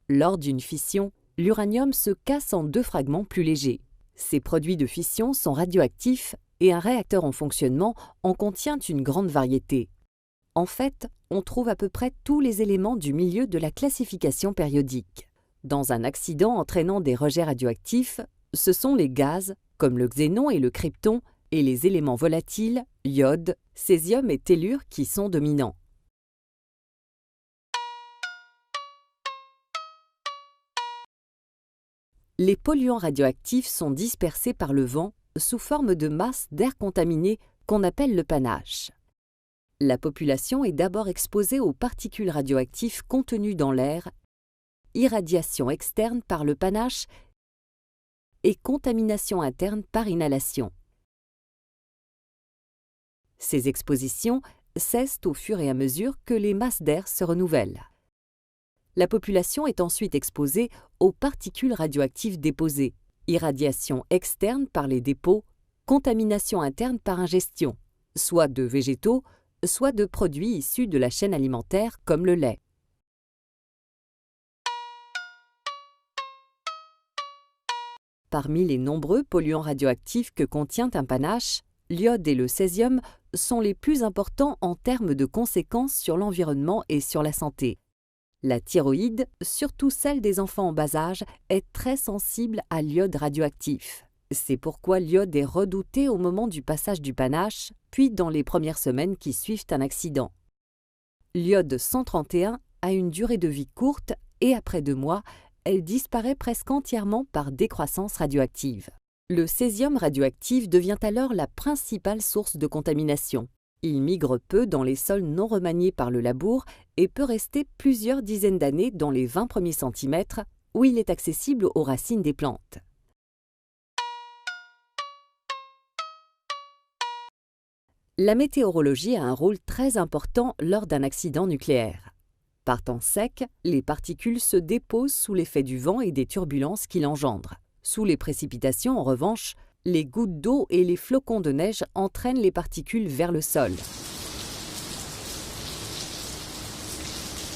Lors d'une fission, l'uranium se casse en 2 fragments plus légers. Ces produits de fission sont radioactifs et un réacteur en fonctionnement en contient une grande variété. En fait, on trouve à peu près tous les éléments du milieu de la classification périodique. Dans un accident entraînant des rejets radioactifs, ce sont les gaz, comme le xénon et le krypton, et les éléments volatiles, iode, césium et tellure qui sont dominants. Les polluants radioactifs sont dispersés par le vent sous forme de masse d'air contaminé qu'on appelle le panache. La population est d'abord exposée aux particules radioactives contenues dans l'air, irradiation externe par le panache et contamination interne par inhalation. Ces expositions cessent au fur et à mesure que les masses d'air se renouvellent. La population est ensuite exposée aux particules radioactives déposées, irradiation externe par les dépôts, contamination interne par ingestion, soit de végétaux, soit de produits issus de la chaîne alimentaire comme le lait. Parmi les nombreux polluants radioactifs que contient un panache, l'iode et le césium sont les plus importants en termes de conséquences sur l'environnement et sur la santé. La thyroïde, surtout celle des enfants en bas âge, est très sensible à l'iode radioactif. C'est pourquoi l'iode est redouté au moment du passage du panache, puis dans les premières semaines qui suivent un accident. L'iode 131 a une durée de vie courte et après 2 mois, elle disparaît presque entièrement par décroissance radioactive. Le césium radioactif devient alors la principale source de contamination. Il migre peu dans les sols non remaniés par le labour et peut rester plusieurs dizaines d'années dans les 20 premiers centimètres où il est accessible aux racines des plantes. La météorologie a un rôle très important lors d'un accident nucléaire. Par temps sec, les particules se déposent sous l'effet du vent et des turbulences qu'il engendre. Sous les précipitations, en revanche, les gouttes d'eau et les flocons de neige entraînent les particules vers le sol.